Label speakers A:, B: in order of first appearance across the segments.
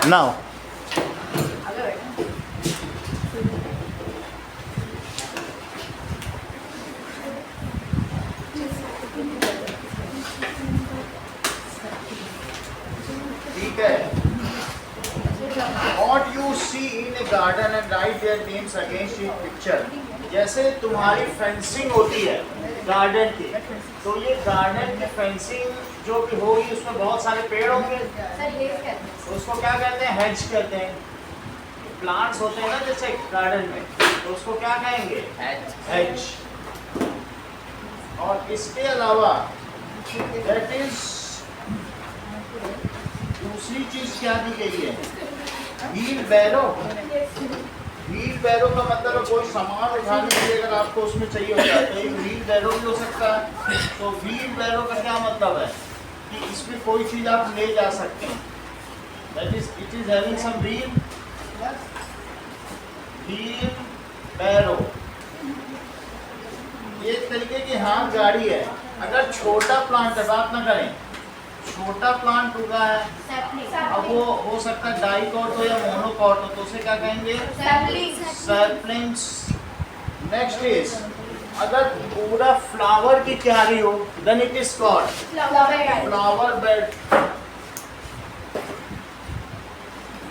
A: Now ठीक है। What you see in a garden and write their names against each picture। जैसे तुम्हारी fencing होती है गार्डन की, तो ये गार्डन की फेंसिंग जो भी होगी उसमें बहुत सारे पेड़ होंगे, तो उसको क्या कहते हैं? हेज कहते हैं। प्लांट्स होते हैं ना जैसे गार्डन में, तो उसको क्या कहेंगे? हेज। और इसके अलावा दैट इज दूसरी चीज क्या दी गई है? व्हील बैरो। व्हील बैरो का मतलब है कोई सामान उठाने के लिए अगर आपको उसमें चाहिए होता है तो एक व्हील बैरो भी हो सकता है। तो व्हील बैरो का क्या मतलब है कि इसमें कोई चीज आप ले जा सकते हैं। That is it is having some wheel. Wheelbarrow एक तरीके की हाथ गाड़ी है। अगर छोटा प्लांट है, बात ना करें, छोटा प्लांट उगा है, अब वो हो सकता है डाइकॉट हो या मोनोकॉट हो, तो उसे क्या कहेंगे? सैपलिंग्स। नेक्स्ट इज अगर पूरा फ्लावर की क्यारी हो, then it is called flower bed.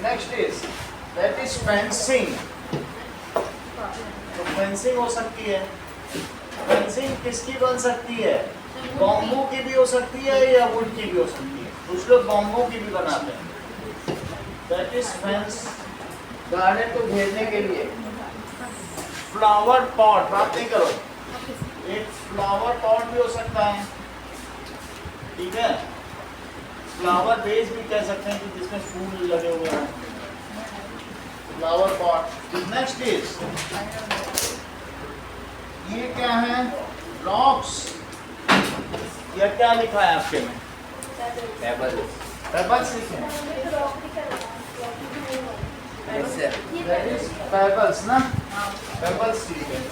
A: Next is that is fencing. तो फेंसिंग हो सकती है। फेंसिंग किसकी बन सकती है? बॉम्बू की भी हो सकती है या वुड की भी हो सकती है। कुछ लोग बॉम्बू की भी बनाते हैं। दैट इज फेंस, गार्डन को घेरने के लिए। फ्लावर पॉट, बात नहीं करो, एक फ्लावर पॉट भी हो सकता है, ठीक है। फ्लावर बेस भी कह सकते हैं कि जिसमें फूल लगे हुए हैं, फ्लावर पॉट। नेक्स्ट इज ये क्या है? रॉक्स। यह क्या लिखा है आपके में? पेबल्स। पेबल्स लिखे हैं। पेबल्स ना, पेबल्स लिखे हैं।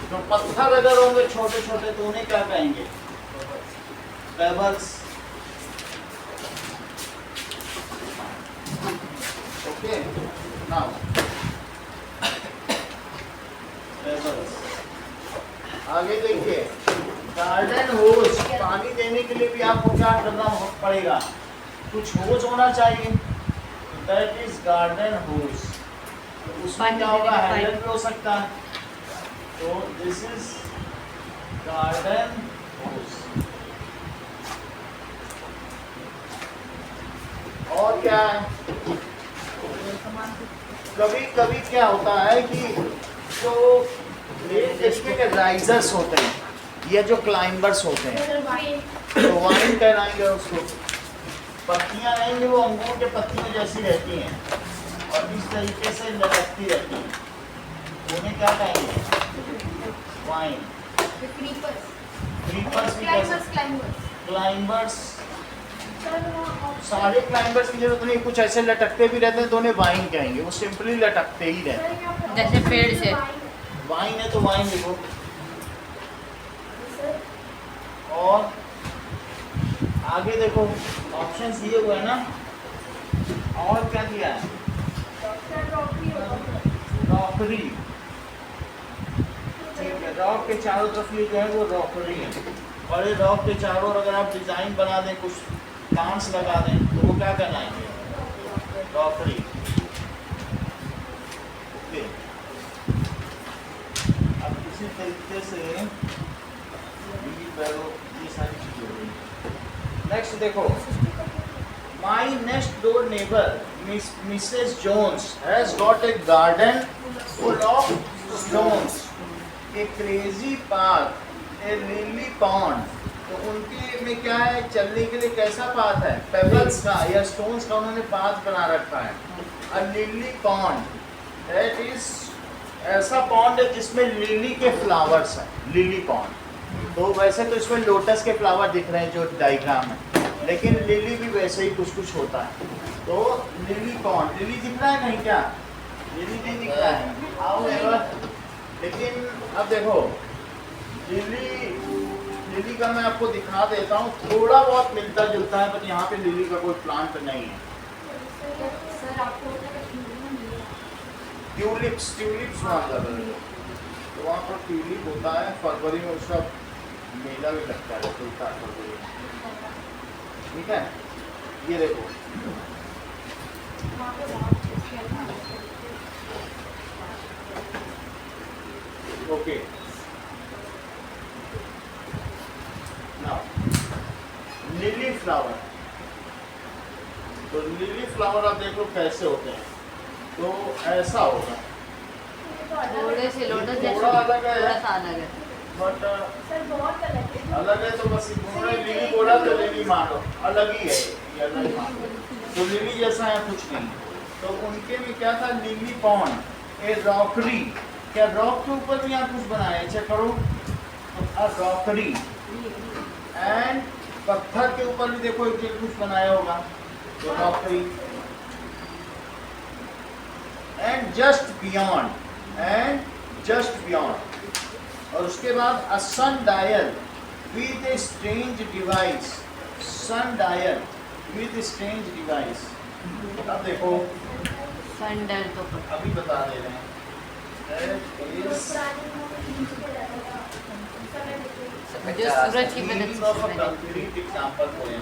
A: तो पत्थर अगर होंगे छोटे छोटे तो उन्हें क्या कहेंगे? पेबल्स। Okay, now pebbles. आगे देखिए, गार्डन होज। पानी देने के लिए भी आपको क्या करना पड़ेगा? कुछ होज होना चाहिए। दैट इज गार्डन होज। उसमें क्या होगा? हैंडल भी हो सकता है। तो दिस इज गार्डन होज। और क्या है? कभी कभी क्या होता है कि जो राइजर्स होते हैं या जो क्लाइंबर्स होते हैं, तो वाइन कहलाएंगे उसको। पत्तियां रहेंगी वो अंगूर के पत्तियों जैसी रहती हैं और इस तरीके से लटकती रहती हैं, उन्हें क्या कहेंगे? वाइन। क्रीपर्स भी कह सकते हैं। क्लाइंबर्स। सारे क्लाइंबर्स की जरूरत नहीं, कुछ ऐसे लटकते भी रहते हैं तो उन्हें वाइन कहेंगे। वो सिंपली लटकते ही रहते हैं,
B: जैसे पेड़ से।
A: वाइन है तो वाइन लिखो। और आगे देखो, ऑप्शन दिए हुए हैं ना, और क्या दिया है? रॉकरी। ठीक है, रॉक के चारों तरफ ये जो है वो रॉकरी है। बड़े रॉक के चारों ओर अगर आप डिजाइन बना दें, कुछ प्लांट्स लगा दें, तो वो क्या कहलाएंगे? रॉकरी। ओके, अब इसी तरीके से ये सारी चीजें हो गई। नेक्स्ट देखो, my next door neighbour Mrs Jones has got a garden full of stones, a crazy path, a lily pond. तो उनके में क्या है? चलने के लिए कैसा पाथ है? पेबल्स का या स्टोन्स का उन्होंने पाथ बना रखा है। अ लिली पॉन्ड, दैट इज ऐसा पॉन्ड है जिसमें लिली के फ्लावर्स हैं। Lily pond. तो वैसे तो इसमें लोटस के फ्लावर दिख रहे हैं जो डायग्राम है, लेकिन लिली भी वैसे ही कुछ कुछ होता है। तो लिली पॉन्ड, लिली दिख रहा है कहीं? क्या लिली नहीं दिख रहा है? आओ एवर। लेकिन अब देखो, लिली लिली का मैं आपको दिखा देता हूँ, थोड़ा बहुत मिलता जुलता है, बट यहाँ पे लिली का कोई प्लांट नहीं है। ट्यूलिप्स वहाँ ज़्यादा है, तो वहाँ पर ट्यूलिप होता है, फरवरी में उसका मेला भी लगता है, खुलता है फरवरी में, ठीक है। ये देखो ओके, नाउ लिली फ्लावर। तो लिली फ्लावर आप देखो कैसे होते हैं, तो ऐसा होगा,
B: थोड़े से लोटस
A: थोड़ा अलग है,
B: थोड़ा सा अलग है,
A: बट
C: सर बहुत अलग है।
A: अलग है। तो बस इन्होंने लिली बोला तो लिली मानो, अलग ही है ये, अलग ही मानो। तो लिली जैसा है कुछ नहीं। तो उनके में क्या था, लिली पॉन्ड, ए रॉकरी, क्या रॉक के ऊपर भी यहाँ कुछ बनाया है, चेक करो, तो रॉकरी, एंड पत्थर के ऊपर भी देखो एक कुछ बनाया होगा, तो रॉकरी, एंड जस्ट बियॉन्ड, और उसके बाद a sundial with a strange device, sundial with strange device. अब देखो
B: संडल तो
A: अभी बता दे रहे हैं,
B: जो सूरज की मदद से बनाई।
A: कंक्रीट एग्जांपल हो है।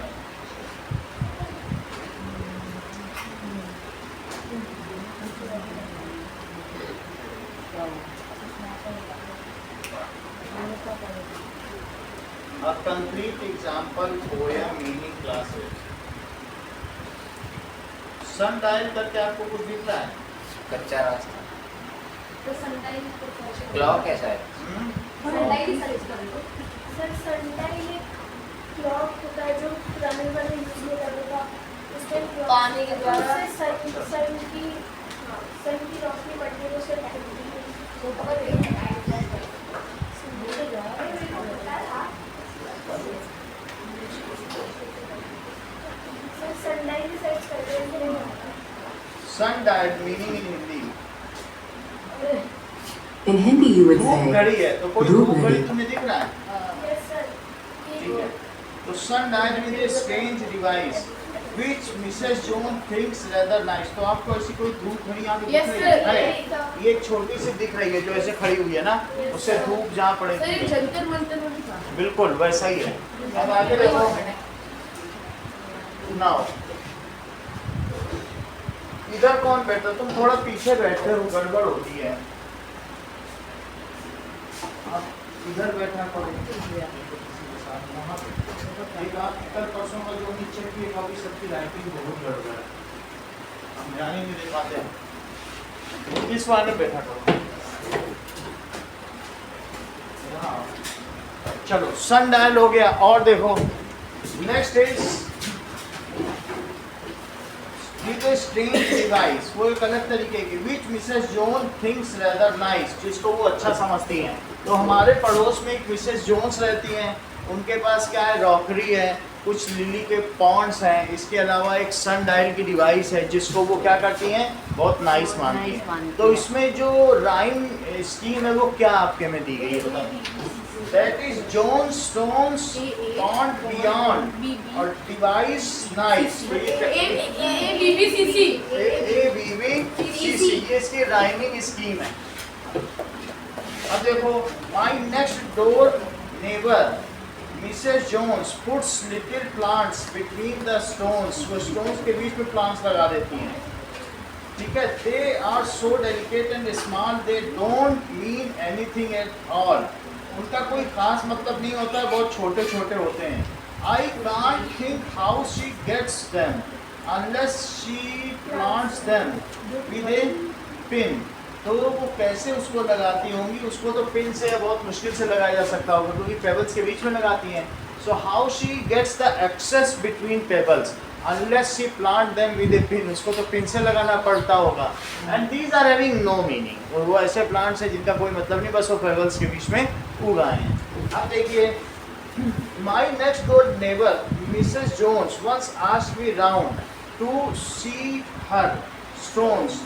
A: A concrete example poem meaning classes. Sun dial करके आपको कुछ दिख रहा है?
D: कच्चा रास्ता,
C: तो सनलाइट को
D: क्लॉक है शायद।
C: सनलाइट ही सर्च कर लो सर। सनलाइट एक क्लॉक होता है जो पुराने वाले यूज में करते था, उसके
B: पानी के द्वारा
C: सन की रोशनी पड़ती है तो उससे सनलाइट ही सर्च करते हैं।
A: Sundial meaning in Hindi
E: In Hindi, you would
A: धूप
E: say,
A: घड़ी है, तो कोई
E: धूप
A: धूप घड़ी
E: घड़ी।
A: तुम्हें दिख रहा है?
C: Yes sir.
A: ठीक है। तो sundial with a strange device which Mrs. Jones thinks rather nice। तो आपको ऐसी कोई धूप घड़ी यहाँ पे दिख
C: Yes,
A: रही
C: sir.
A: है? ये एक छोटी सी दिख रही है जो ऐसे खड़ी हुई है ना, उससे धूप जहाँ पड़ेगी,
C: जंतर मंतर में भी था।
A: बिल्कुल वैसा ही है। अब आगे देखो, नाउ इधर कौन बैठा, तुम थोड़ा पीछे बैठते हो, गड़बड़ होती है। आप इधर बैठना पड़ेगा, वहाँ पे। एक आप कल परसों का जो नीचे की कॉपी सबकी लाइटिंग बहुत गड़बड़ है, हम ध्यान ही नहीं दे पाते हैं। इस वाले में बैठा करो। चलो सन डायल हो गया, और देखो next is with a strange device, वो एक अलग तरीके की, which Mrs Jones thinks rather nice, जिसको वो अच्छा समझती हैं। तो हमारे पड़ोस में एक मिसेस जोन्स रहती हैं, उनके पास क्या है, रॉकरी है, कुछ लिली के पॉन्ड्स हैं, इसके अलावा एक सन डायल की डिवाइस है जिसको वो क्या करती हैं, बहुत नाइस मानती हैं। तो इसमें जो राइम स्कीम है वो क्या आपके में दी गई है, बताओ। That is Jones stones pond beyond और डिवाइस नाइस।
C: ABCC
A: ये इसकी राइमिंग स्कीम है। अब देखो, my next door neighbour Mrs Jones puts little plants between the stones, वो स्टोन्स के बीच में प्लांट्स लगा देती हैं, ठीक है। They are so delicate and small, they don't mean anything at all, उनका कोई खास मतलब नहीं होता है, बहुत छोटे छोटे होते हैं। I can't think how she gets them unless she plants them with a pin, तो वो कैसे उसको लगाती होंगी, उसको तो पिन से बहुत मुश्किल से लगाया जा सकता होगा क्योंकि पेबल्स के बीच में लगाती हैं। So how she gets the access between pebbles unless she plant them with a pin, उसको तो पिन से लगाना पड़ता होगा। And these are having no meaning, और वो ऐसे प्लांट्स हैं जिनका कोई मतलब नहीं, बस वो पेबल्स के बीच में उगाए हैं। अब देखिए, my next door neighbour Mrs Jones once asked me round to see her stones,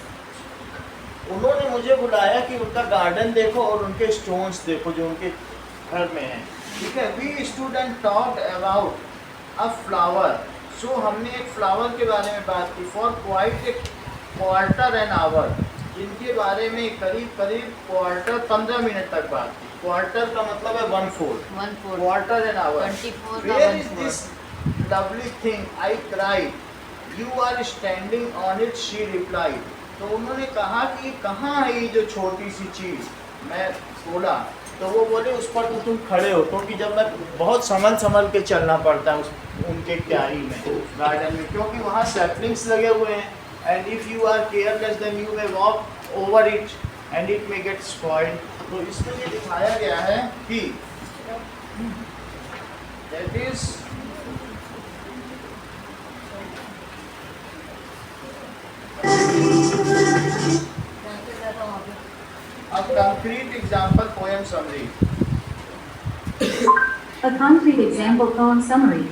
A: उन्होंने मुझे बुलाया कि उनका गार्डन देखो और उनके स्टोन्स देखो जो उनके घर में हैं। ठीक है, we stood and talked about a flower, so हमने एक फ्लावर के बारे में बात की for quite a quarter an hour, जिनके बारे में करीब करीब क्वार्टर 15 मिनट तक बात की। क्वार्टर का मतलब है 1/4,
B: 1/4
A: क्वार्टर एन आवर।
B: 24 का
A: where is
B: 1/4
A: this lovely thing I cried, you are standing on it, she replied. तो उन्होंने कहा कि कहाँ है ये जो छोटी सी चीज़, मैं बोला तो वो बोले उस पर तो तुम खड़े हो, क्योंकि जब मैं बहुत संभल के चलना पड़ता है उस उनके क्यारी में, गार्डन में, क्योंकि वहाँ सैपलिंग्स लगे हुए हैं, and if you are careless then you may walk over it and it may get spoiled. तो इसमें ये दिखाया गया है कि that is a concrete example poem summary.
E: A concrete example poem summary.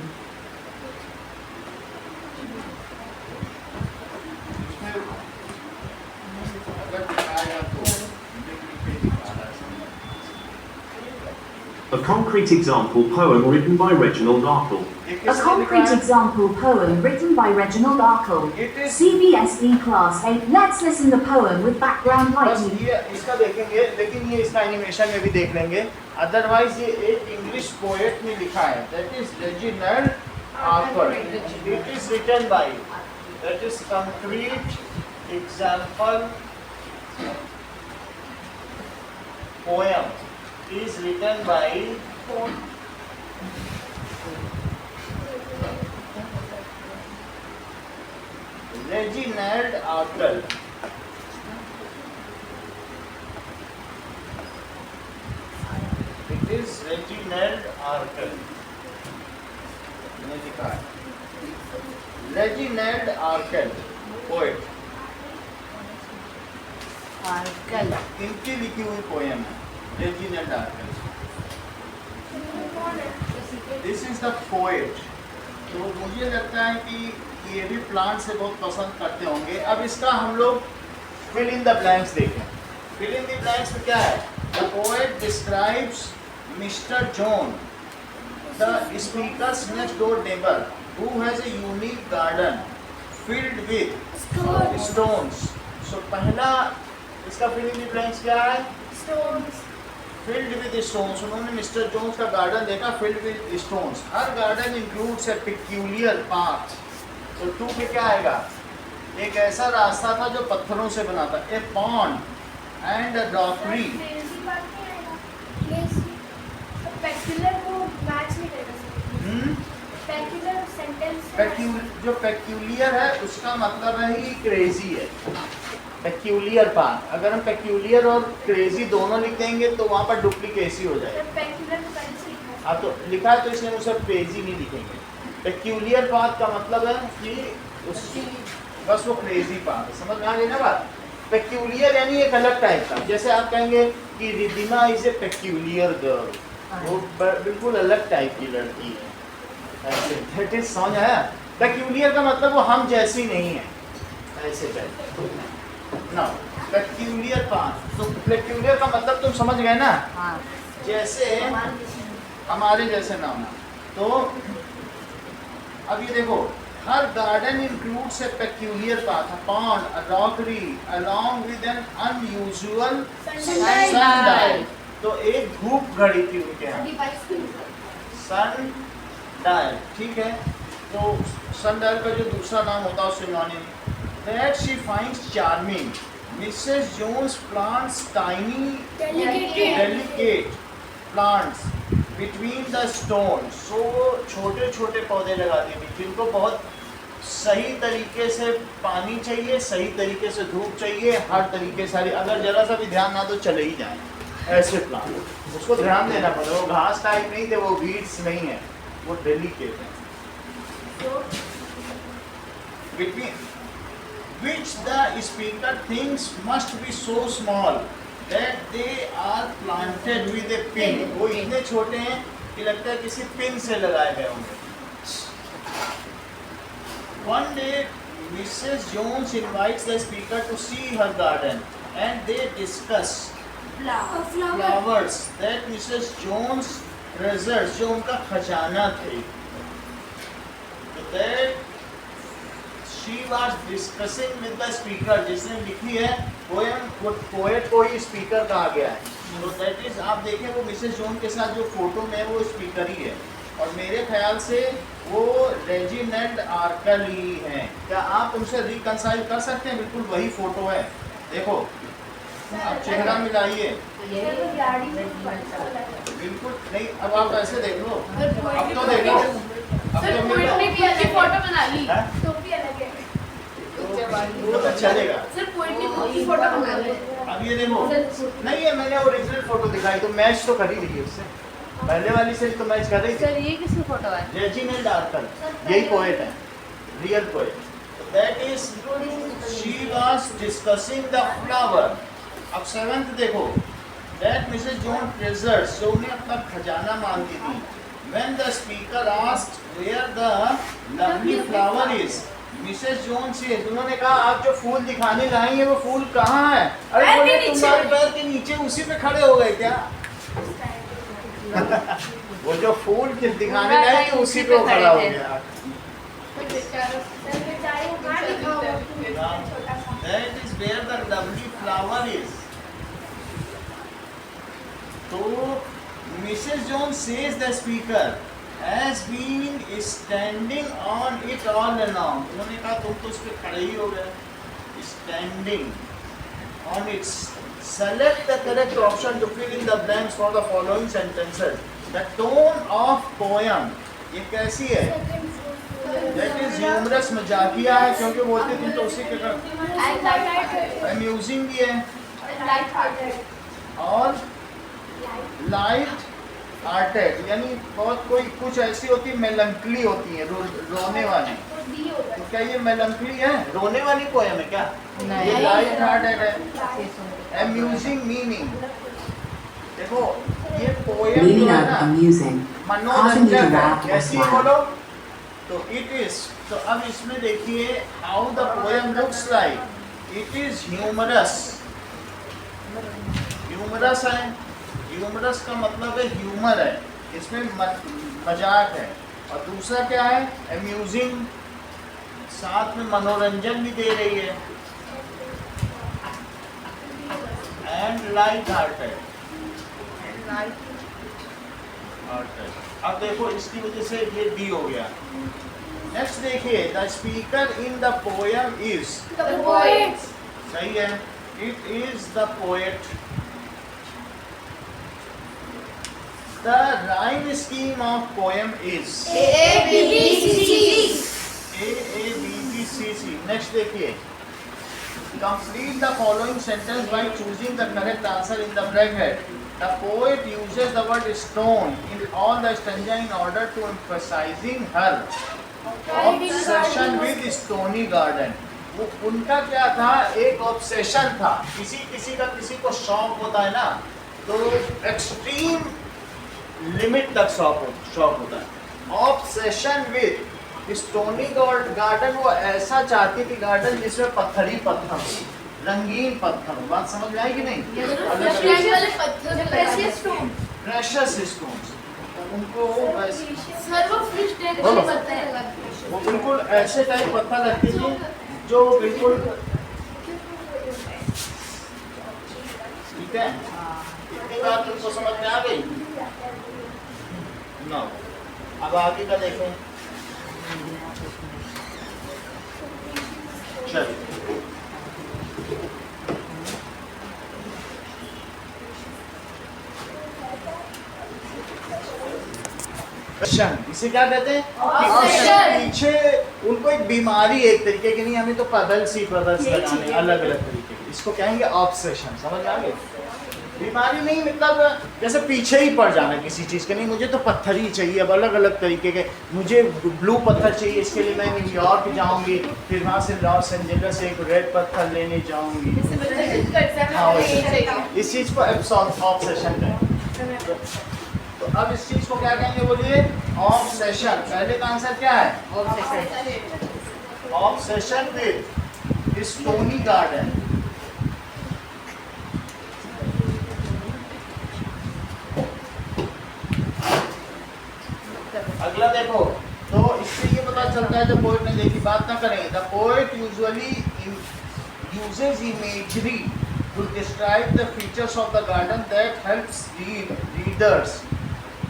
F: A concrete example poem written by Reginald Arkell.
E: A concrete example poem written by Reginald Arkell.
A: It is
E: CBSE Class 8. Let's listen the poem with background
A: बस
E: lighting.
A: ये इसका देखेंगे, लेकिन ये इसका animation में भी देख लेंगे। अदरवाइज ये एक इंग्लिश पोएट ने लिखा है, that is Reginald Arkell. It is written by, that is concrete example poem is written by Reginald Arkell. It is Reginald Arkell. मैंने लिखा है Reginald Arkell, poet.
B: आर्कल
A: इनकी लिखी हुई पोएम है Reginald Arkell. This is the poet. तो मुझे लगता है कि ये भी प्लांट से बहुत पसंद करते होंगे। अब इसका हम लोग फिल इन द ब्लैंक्स देखें। फिल इन द ब्लैंक्स में क्या है? The poet describes Mr. John, the speaker's next door neighbor, who has a unique garden filled with stones. So पहला इसका फिल इन द ब्लैंक्स क्या है?
C: Stones.
A: Filled with stones. उन्होंने mister Jones का garden देखा filled with stones. Her garden includes a peculiar path. तो to पे क्या आएगा? एक ऐसा रास्ता था जो पत्थरों से बना था। A pond and a rockery.
C: Crazy बात नहीं आएगा। Crazy. तो peculiar को match नहीं करेगा सर। Peculiar sentence।
A: जो peculiar है उसका मतलब है ही crazy है। पेक्यूलियर पाथ, अगर हम पेक्यूलियर और क्रेजी दोनों लिख देंगे तो वहाँ पर डुप्लीकेसी हो जाएगी।
C: Peculiar को पहले से लिखा है।
A: हाँ तो लिखा है तो इसलिए उसे क्रेजी नहीं लिखेंगे। पेक्यूलियर पाथ का मतलब है कि उसकी बस वो क्रेजी पाथ, समझ में आ गई ना बात? पेक्यूलियर यानी एक अलग टाइप का, जैसे आप कहेंगे कि Ridhima is a peculiar girl, वो बिल्कुल अलग टाइप की लड़की है, ऐसे दैट इज समझ आया? पेक्यूलियर का मतलब वो हम जैसी नहीं है, ऐसे टाइप ना। पेक्यूलियर पाथ, तो पेक्यूलियर का मतलब तुम समझ गए ना,
B: हाँ
A: जैसे हमारे जैसे ना होना। तो अब ये देखो, हर garden includes a peculiar path, a pond, a rockery, along with an unusual sundial. तो एक धूप घड़ी थी उनके यहाँ, सन डायल, ठीक है। तो सन डायल का जो दूसरा नाम होता है synonym, that she finds charming Mrs Jones plants tiny delicate plants between the stone. So छोटे छोटे पौधे लगाती थी जिनको बहुत सही तरीके से पानी चाहिए, सही तरीके से धूप चाहिए, हर तरीके से, अगर जरा सा भी ध्यान ना तो चले ही जाए ऐसे प्लांट। उसको ध्यान देना पड़ेगा, वो घास टाइप नहीं थे, वो वीड्स नहीं है, वो डेलिकेट है। Between which the speaker thinks must be so small that they are planted with a pin. वो इतने छोटे हैं कि लगता है किसी पिन से लगाए गए होंगे। One day, Mrs. Jones invites the speaker to see her garden, and they discuss flowers that Mrs. Jones treasures, जो उनका खजाना थे, that she was discussing with the speaker, जिसने लिखी है पोएम, वो पोएट को ही स्पीकर कहा गया है। तो दैट इज, आप देखें वो मिसेस जॉन के साथ जो फोटो में है वो स्पीकर ही है, और मेरे ख्याल से वो रेजिनाल्ड आर्कल ही है। क्या आप उनसे रिकंसाइल कर सकते हैं? बिल्कुल वही फोटो है, देखो आप चेहरा मिलाइए, बिल्कुल नहीं। अब आप ऐसे देख लो, अब तो देखो, अब
B: सर
A: तो
B: पोइट्री की अच्छी फोटो बना ली।
A: हैं?
C: टोपी अलग है।
A: वो तो चलेगा।
B: सर पोइट्री की फोटो बना ली।
A: अब ये देखो, नहीं है, मैंने ओरिजिनल फोटो दिखाई तो मैच तो कर ही रही है उससे, पहले वाली से तो मैच कर रही थी।
B: सर ये किसकी फोटो है?
A: रेजिनाल्ड आर्कल, यही पोएट है, real poet. That is she was discussing the flower. अब 7th देखो, दैट मिसेस जॉन ट्रेजर्स, जो उन्हें अपना खजाना मानती थी, when the speaker asked where the lovely flower is, Mrs John से उन्होंने कहा आप जो फूल दिखाने लाई हैं वो फूल कहाँ है? अरे
B: पैर के
A: बोले
B: नीचे।
A: तुम्हारे पैर के नीचे, उसी पे खड़े हो गए क्या? वो जो फूल दिखाने लाई थी उसी पे वो खड़ा हो गया। That is where the lovely flower is. तो Mrs. Jones says the speaker has been standing on it all along. उन्होंने कहा तुम तो उस पे खड़े ही हो गए। Standing on it. Select the correct option to fill in the blanks for the following sentences. The tone of poem. ये कैसी है? That is humorous, मजाकिया है, क्योंकि बोलते तुम तो उसी के अम्यूजिंग भी है, और लाइट हार्टेड, यानी बहुत कोई कुछ ऐसी होती है मेलंकली होती है, रोने वाली। तो क्या ये मेलंकली है, रोने वाली पोएम है क्या?
B: नहीं।
A: ये लाइट हार्टेड है। अम्यूजिंग मीनिंग, देखो ये पोएम
E: Meaning
A: जो है
E: of
A: ना
E: amusing. Often
A: मनोरंजक
E: used
A: है,
E: around
A: कैसी
E: as
A: है
E: well.
A: बोलो? तो इट इज, तो अब इसमें देखिए how the poem looks like, it is humorous. Humorous है, ह्यूमरस का मतलब है ह्यूमर है, इसमें मजाक है, और दूसरा क्या है? अम्यूजिंग, साथ में मनोरंजन भी दे रही है, एंड लाइट हार्टेड। अब देखो इसकी वजह से ये डी हो गया। नेक्स्ट देखिए, the speaker in the poem is, सही है, it is the poet. The rhyme scheme of poem is AABBCC। Next देखिए, complete the following sentence by choosing the correct answer in the bracket. The poet uses the word stone in all the stanza in order to emphasizing her obsession with stony garden. वो उनका क्या था? एक obsession था, किसी का किसी को शौक होता है ना, तो एक्सट्रीम लिमिट तक शौक होता है। ऑब्सेशन विद स्टोनी गार्डन, वो ऐसा चाहती थी गार्डन जिसमें पत्थर ही पत्थर हो, रंगीन पत्थर। बात समझ में आई कि नहीं? प्रेशियस स्टोन्स, उनको वो बिल्कुल ऐसे टाइप पत्थर रखती थी जो बिल्कुल, ठीक है, इतनी बात तुमको समझ में आ गई ना? अब आगे का देखें, चलिए इसे क्या कहते हैं? पीछे उनको एक बीमारी, एक तरीके की, नहीं हमें तो पदल्स लगाने अलग अलग तरीके की, इसको कहेंगे ऑब्सेशन। समझ आ गए? बीमारी नहीं, मतलब जैसे पीछे ही पड़ जाना किसी चीज़ के, नहीं मुझे तो पत्थर ही चाहिए, अब अलग अलग तरीके के, मुझे ब्लू पत्थर चाहिए, इसके लिए मैं न्यूयॉर्क जाऊंगी, फिर वहाँ से लॉस एंजल्स से एक रेड पत्थर लेने जाऊंगी। इस चीज़ को ऑब्सेशन कहेंगे। तो अब इस चीज़ को क्या कहेंगे बोलिए? ऑब्सेशन। पहले का आंसर क्या है? Obsession with stony garden. अगला देखो, तो इससे ये पता चलता है, जब पोएट ने देखी बात ना करें, the poet usually uses imagery to describe the features of the garden that helps readers.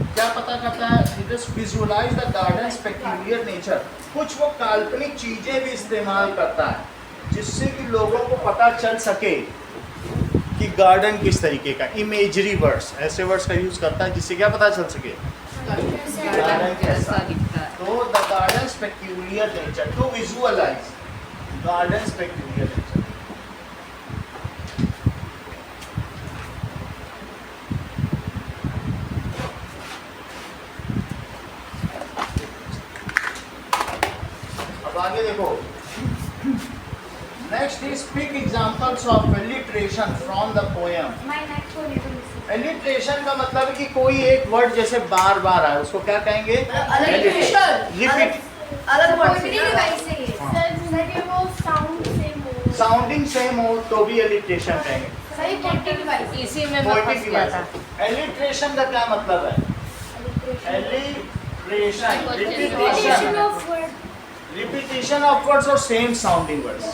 A: क्या पता करता है? Readers visualize the garden's peculiar nature. कुछ वो काल्पनिक चीजें भी इस्तेमाल करता है जिससे कि लोगों को पता चल सके कि गार्डन किस तरीके का। इमेजरी वर्ड्स, ऐसे वर्ड्स का यूज करता है जिससे क्या पता चल सके गार्डन कैसा
B: दिखता है।
A: तो the garden's peculiar nature, to visualise garden's peculiar nature. अब आगे देखो, next is pick examples of alliteration from the poem.
C: My next door neighbor misses.
A: alliteration का मतलब है कि कोई एक वर्ड जैसे बार बार आए उसको क्या कहेंगे? रिपीट,
B: अलग वर्ड
C: Poetry device है ये। सर ये वो साउंड सेम हो।
A: साउंडिंग सेम हो तो भी alliteration कहेंगे।
C: सही पोएट्री डिवाइस।
B: इसी में मैं
A: पोएटिक
B: फंस गया था।
A: alliteration का क्या मतलब है? alliteration,
C: Repetition of word.
A: repetition of words or same sounding words.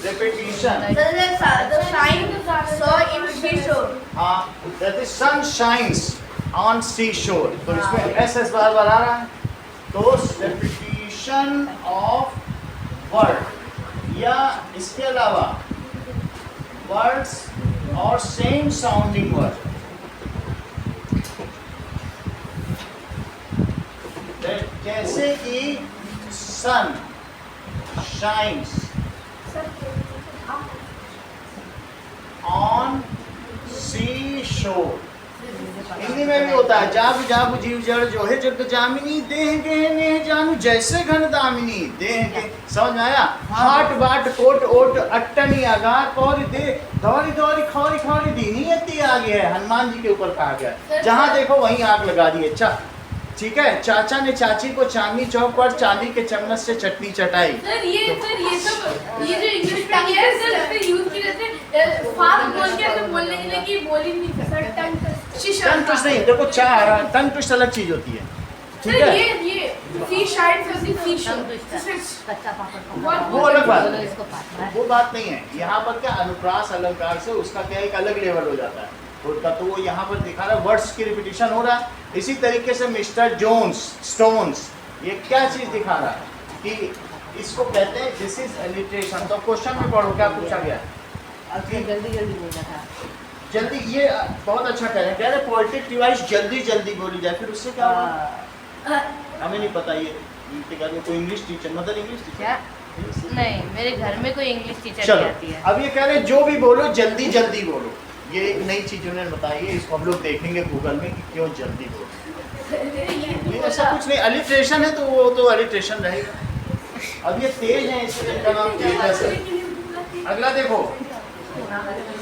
A: repetition,
B: The shine saw in seashore.
A: हाँ, that is sun shines on seashore, तो इसमें एस एस बार बार आ रहा है, तो repetition of word या इसके अलावा words और same sounding word, जैसे कि sun shines on sea shore। Hindi में भी होता है, जाब जाब जीव जड़ जो है जग जामिनी देह गहने जानू जैसे घन दामिनी देह के। समझ में आया? हाट बाट कोट ओट अट्टनी आगार कौरी दे दौरी दौरी खौरी खौरी दीनी अति आगे है, हनुमान जी के ऊपर कहा गया है। जहाँ देखो वहीं आग लगा दी। अच्छा ठीक है, चाचा ने चाची को चांदनी चौक पर चांदी के चम्मच से चटनी चटाई।
B: सर ये सब ये जो इंग्लिश में है सर इसमें यूज किए जाते हैं फास्ट बोल के ऐसे बोलने के लिए कि बोल ही नहीं सकते।
C: Sir tongue twister.
A: Tongue twist नहीं, देखो चाह टंग ट्विस्ट अलग चीज होती है, ठीक
B: सर
A: है?
B: ये फिश शायद फिश
A: वो अलग बात है, वो बात नहीं है। यहाँ पर क्या अनुप्रास अलंकार से उसका क्या एक अलग लेवल हो जाता है उसका, तो वो यहाँ पर दिखा रहा है वर्ड्स की रिपीटिशन हो रहा है। इसी तरीके से मिस्टर जोन्स स्टोन्स, ये क्या चीज दिखा रहा है कि इसको कहते हैं दिस इज alliteration। तो क्वेश्चन में पढ़ो क्या पूछा गया है?
B: जल्दी जल्दी बोलना था।
A: जल्दी, ये बहुत अच्छा कह रहे पोएटिक डिवाइस जल्दी जल्दी बोली जाए, फिर उससे क्या होगा हमें नहीं पता। ये इनके घर में कोई इंग्लिश टीचर, मतलब इंग्लिश टीचर
B: क्या? नहीं, मेरे घर में कोई इंग्लिश टीचर नहीं
A: चलो
B: आती है।
A: अब ये कह रहे जो भी बोलो जल्दी जल्दी बोलो। ये एक नई चीज उन्होंने बताई है, इसको हम लोग देखेंगे गूगल में कि क्यों जल्दी बोलो। ये ऐसा कुछ नहीं, alliteration है तो वो तो alliteration रहेगा। अब ये तेज है इसलिए इनका नाम तेज है। अगला देखो,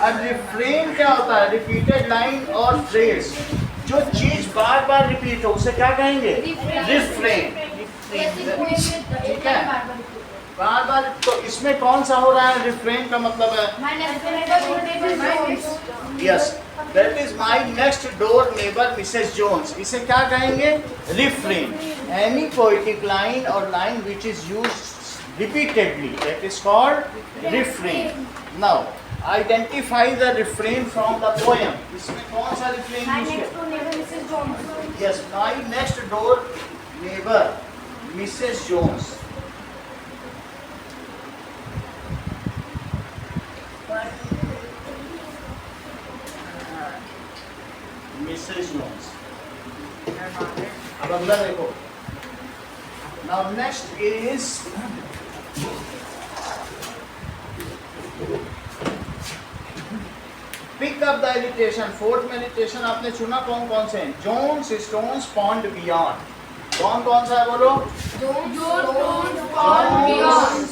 A: अब रिफ्रेन क्या होता है? रिपीटेड लाइन और फ्रेज, जो चीज बार बार रिपीट हो उसे क्या कहेंगे? रिफ्रेन। ठीक है, बार बार। तो इसमें कौन सा हो रहा है? रिफ्रेन का मतलब है
C: My next door neighbor Jones.
A: Yes, that is my next door neighbour Mrs Jones. इसे क्या कहेंगे? रिफ्रेन। एनी पोएटिक लाइन और line which is used repeatedly that is called refrain. Now identify the refrain from the poem. इसमें कौन सा refrain
C: My
A: use
C: next
A: किया?
C: door neighbor Mrs. Jones.
A: Yes, my next door neighbour Mrs Jones. Mrs Jones. अब अगला देखो, now next is pick up the alliteration। Fourth में alliteration आपने चुना कौन कौन से हैं? Jones, stones, pond, beyond. कौन कौन सा है बोलो?
B: Jones
A: Jones,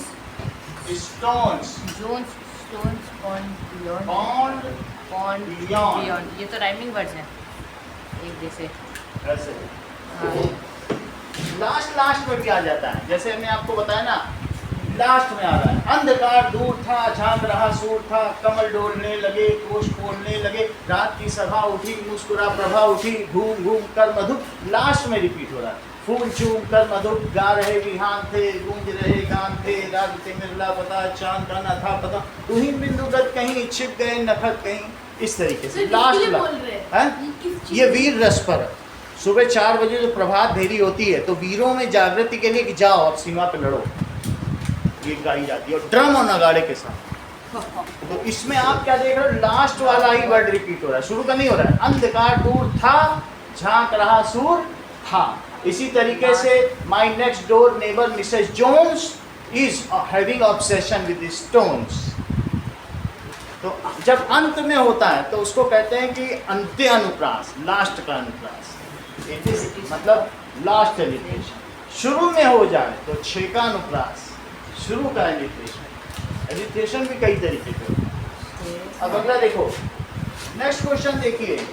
A: stones,
B: Jones stones
A: pond,
B: pond
A: Beyond।
B: Beyond. ये तो राइमिंग वर्ड्स हैं एक जैसे।
A: ऐसे लास्ट में भी आ जाता है। जैसे मैं आपको बताया ना, लास्ट में आ रहा है, अंधकार दूर था झांक रहा सूर था, कमल डोलने लगे कोश खोलने लगे, रात की सभा उठी मुस्कुरा प्रभा उठी, घूम घूम कर मधु। लास्ट में रिपीट हो रहा है। फूल चूम कर मधुर गा रहे विहान थे, गूंज रहे गान थे, राग थे मिरला पता, चांद का न था पता, तुहिं बिंदुगत कहीं, छिप गए नखत कहीं, इस तरीके से
B: तो
A: लास्ट
B: किसके लिए
A: लाइन
B: बोल रहे हैं?
A: हैं?
B: ये किस चीज़
A: ये वीर रस पर है। सुबह 4 बजे जो प्रभात फेरी होती है तो वीरों में जागृति के लिए कि जाओ अब सीमा पे लड़ो, ये गाई जाती है और ड्रम और नगाड़े के साथ। तो इसमें आप क्या देख रहे हो, लास्ट वाला ही वर्ड रिपीट हो रहा है, शुरू का नहीं हो रहा है। अंधकार दूर था, झांक रहा सूर था। इसी तरीके से my next door neighbour Mrs Jones is having obsession with stones. तो जब अंत में होता है तो उसको कहते हैं कि अंत्य अनुप्रास, लास्ट का अनुप्रास, इट इज मतलब लास्ट एलिट्रेशन। शुरू में हो जाए तो 6 का अनुप्रास, शुरू का एलिट्रेशन। एलिट्रेशन भी कई तरीके के होते हैं। अब अगला देखो, नेक्स्ट क्वेश्चन देखिए।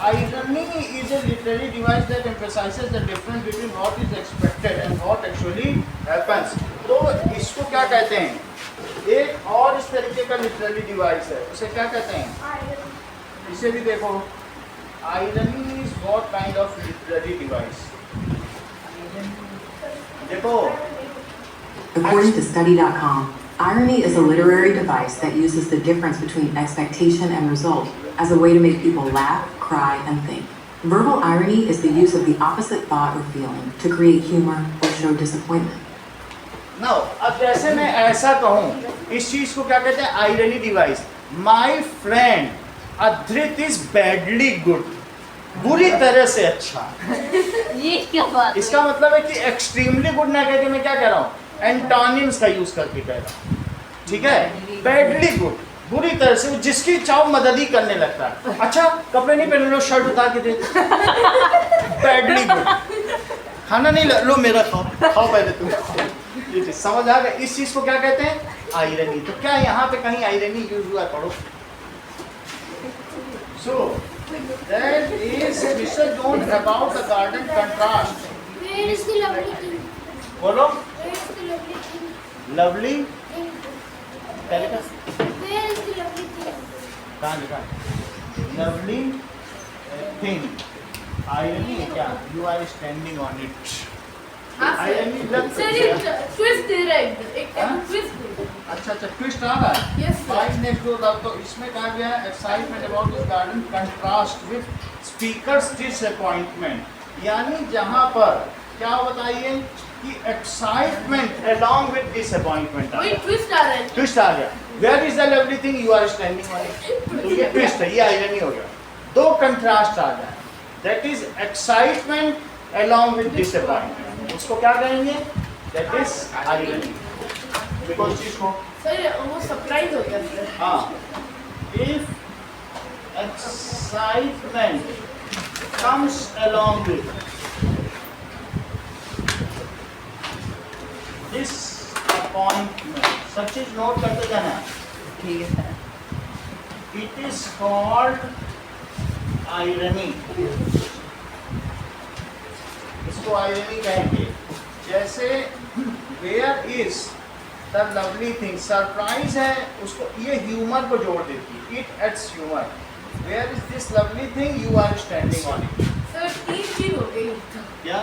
A: Irony is a literary device that emphasizes the difference between what is expected and what actually happens. तो इसको क्या कहते हैं? एक और इस तरीके का लिटरेरी डिवाइस है, उसे क्या कहते हैं? इसे भी देखो। Irony is what kind of literary device? देखो,
G: According to study.com, irony is a literary device that uses the difference between expectation and result as a way to make people laugh, cry, and think. Verbal irony is the use of the opposite thought or feeling to create humor or show disappointment.
A: now अब जैसे मैं ऐसा कहूँ, इस चीज को क्या कहते हैं? Irony device. My friend Adhrit is badly good, बुरी तरह से अच्छा।
B: ये क्या बात
A: इसका मतलब है कि एक्सट्रीमली गुड ना कह के मैं क्या कह रहा हूँ, एंटोनिम्स का यूज करके कह रहा हूँ, ठीक है? बैडली गुड, बुरी तरह से, जिसकी चाहो मदद ही करने लगता है। अच्छा कपड़े नहीं पहने, लो शर्ट उतार के दे। Badly good. खाना नहीं लो मेरा खाओ, खाओ पहले तुम। ये चीज समझ आ गया? इस चीज को क्या कहते हैं? आयरनी। तो क्या यहाँ पे कहीं आयरनी यूज हुआ? पढ़ो। सो that is Mr. Jones about the garden contrast.
C: Where is the lovely thing?
A: बोलो।
C: Where is the lovely thing?
A: Lovely
C: Thing.
A: क्या लिखा?
C: Where is the lovely thing?
A: कहाँ लिखा? Lovely thing. आयरनी है क्या? You are standing on it. Irony लग
B: sir ये twist दे रहा है एकदम, एक
A: हाँ?
B: ट्विस्ट दे रहा है।
A: अच्छा अच्छा, ट्विस्ट आ रहा है।
B: Yes, sir.
A: Right next door, तो इसमें कहा गया है excitement about this garden contrast with speaker's disappointment. यानी जहाँ पर क्या बताइए कि एक्साइटमेंट अलोंग विद डिसअपॉइंटमेंट आ
B: वही
A: गया।
B: ट्विस्ट आ रहा है।
A: ट्विस्ट आ गया। Where is the lovely thing you are standing on it. तो ये ट्विस्ट है, ये आयरनी हो गया। दो कंट्रास्ट आ जाए, that is excitement along with disappointment, उसको क्या कहेंगे? That is irony. देखो इस चीज को,
B: सर वो सरप्राइज हो गया सर।
A: हाँ, if excitement comes along with disappointment, सब चीज नोट करते जाना है।
D: ठीक है sir.
A: It is called irony. इसको irony कहेंगे। जैसे where is the lovely thing, surprise है, उसको ये ह्यूमर को जोड़ देती है। It adds humour. Where is this lovely thing you are standing on it.
B: Sir 3 चीज हो गई।
A: क्या?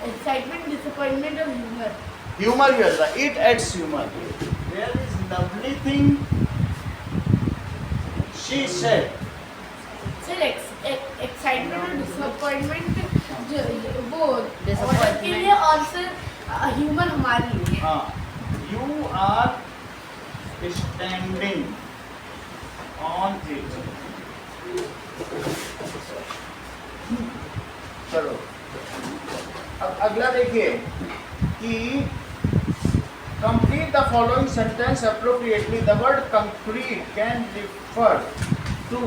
B: एक्साइटमेंट, डिसअपॉइंटमेंट और ह्यूमर।
A: ह्यूमर भी होता है, it adds humour. Where is lovely thing she said.
B: Sir excitement और डिसअपॉइंटमेंट वो
D: Disappointment.
B: औरत के लिए और सर ह्यूमर हमारे लिए।
A: हाँ, you are standing on it. चलो अब अगला देखिए कि complete the following sentence appropriately. The word concrete can refer to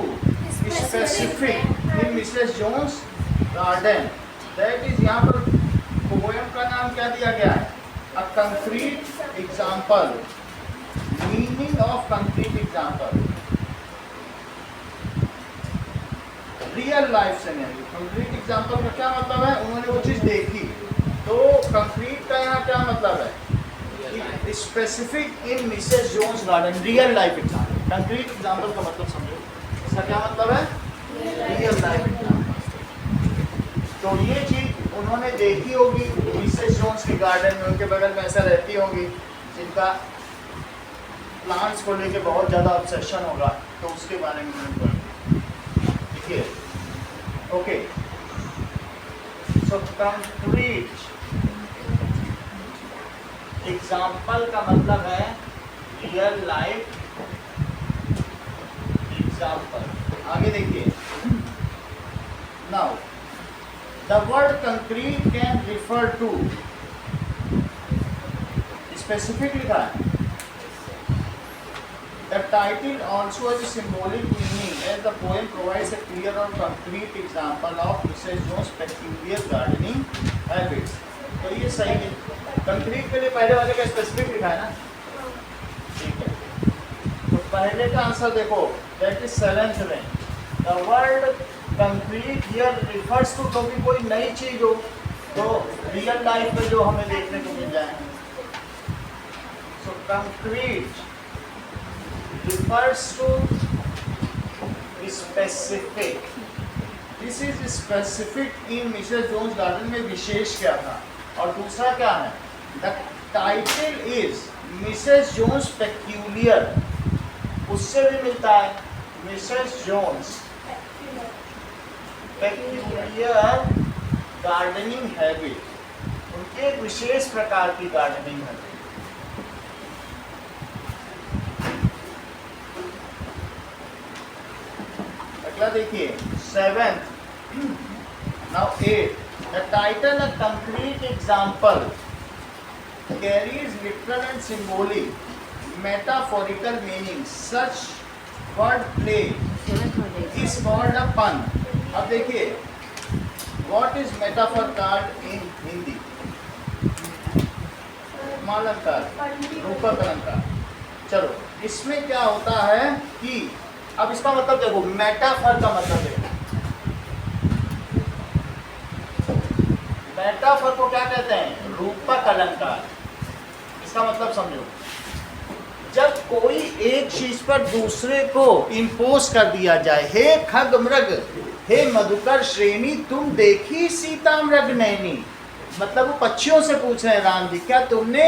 A: specific in Mrs. Jones' garden. That is, यहाँ पर पोएम का नाम क्या दिया गया है? A concrete example. Meaning of concrete example. Real life scenario. Concrete example का क्या मतलब है? उन्होंने वो चीज देखी। तो concrete का यहाँ क्या मतलब है? Specific in Mrs. Jones' garden. Real life example. Concrete example का मतलब समझो। इसका क्या मतलब है? Real life example. तो ये चीज उन्होंने देखी होगी मिसेस जोन्स के गार्डन में, उनके बगल में ऐसा रहती होंगी जिनका प्लांट्स को लेके बहुत ज़्यादा ऑब्सेशन होगा, तो उसके बारे में उन्होंने पढ़ा। देखिए, ओके, सो कंप्लीट एग्जाम्पल का मतलब है रियल लाइफ एग्जाम्पल। आगे देखिए, now the word concrete can refer to, specific लिखा है। The title also has a symbolic meaning as the poem provides a clear और concrete example of Mrs. Jones' peculiar gardening habits। तो ये सही है, concrete के लिए पहले वाले का स्पेसिफिक लिखा है ना, ठीक है। तो पहले का आंसर देखो, दैट इज 7th में, the word concrete here refers to, कभी कोई नई चीज हो तो रियल लाइफ में जो हमें देखने को मिल जाए। So concrete refers to specific, this is specific in Mrs Jones garden में विशेष क्या था। और दूसरा क्या है, the title is Mrs Jones peculiar, उससे भी मिलता है Mrs Jones peculiar gardening habit, उनके एक विशेष प्रकार की गार्डनिंग हैबिट। अगला देखिए 7th, now 8, the title a concrete example carries literal and symbolic metaphorical meaning, such word play is called a pun। अब देखिए, what is metaphor called in Hindi? मालंकार, रूपक अलंकार। चलो, इसमें क्या होता है कि अब इसका मतलब देखो, मेटाफर का मतलब देखो, मेटाफर को क्या कहते हैं, रूपक अलंकार। इसका मतलब समझो, जब कोई एक चीज पर दूसरे को इंपोज कर दिया जाए, हे खगमृग हे मधुकर श्रेणी तुम देखी सीता मृग नैनी, मतलब वो पक्षियों से पूछ रहे हैं राम जी, क्या तुमने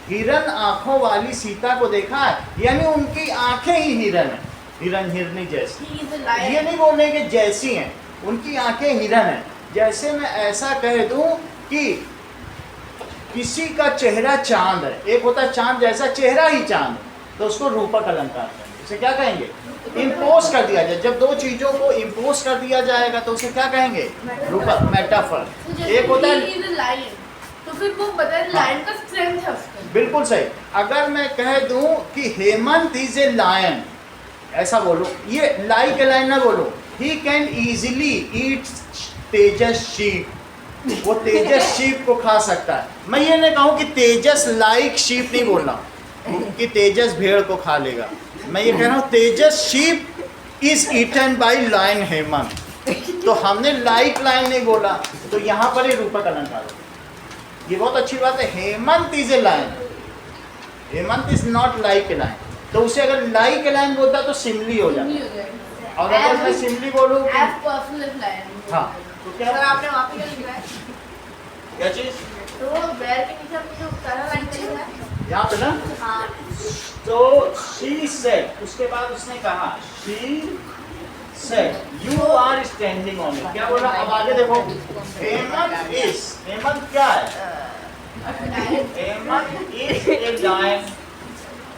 A: हिरन आंखों वाली सीता को देखा है, यानी उनकी आंखें ही हिरन है, हिरन हिरनी जैसी। ये नहीं बोलने कि जैसी हैं, उनकी आंखें हिरन हैं। जैसे मैं ऐसा कह दूं कि किसी का चेहरा चांद है, एक होता है चांद जैसा, चेहरा ही चांद, तो उसको रूपक अलंकार कहेंगे। उसे क्या कहेंगे, इम्पोज कर दिया जाए। जब दो चीजों को इम्पोज कर दिया जाएगा तो उसे क्या कहेंगे, रूपक, मेटाफर। एक होता है,
B: तो फिर वो बता लायन का स्ट्रेंथ है उसका।
A: बिल्कुल सही। अगर मैं कह दूं कि हेमंत इज ए लायन, ऐसा बोलो, ये लाइक ए लायन ना बोलो, he can easily eat Tejas sheep, वो तेजस शीप को खा सकता है। मैं ये नहीं कहूँ कि तेजस लाइक शीप नहीं बोल रहा कि तेजस भेड़ को खा लेगा, मैं ये कह रहा हूँ Tejas sheep is eaten by lion Hemant. तो हमने लाइक लायन नहीं बोला, तो यहाँ पर ही रूपक अलंकार हो। ये बहुत अच्छी बात है, Hemant is a lion, Hemant is not like a lion. तो उसे अगर लाइक ए लायन बोलता तो सिमली हो जाता, और अगर मैं सिमली बोलूँ, हाँ, तो क्या
B: सर आपने वहाँ पे क्या लिखा है,
A: क्या चीज़,
B: तो बैर के नीचे आपने जो काला लाइन का लिखा है
A: यहाँ पे ना,
B: हाँ,
A: तो she said, उसके बाद उसने कहा, she said you are standing on it। क्या बोला, अब आगे देखो, हेमंत is, हेमंत क्या है, हेमंत is a lion।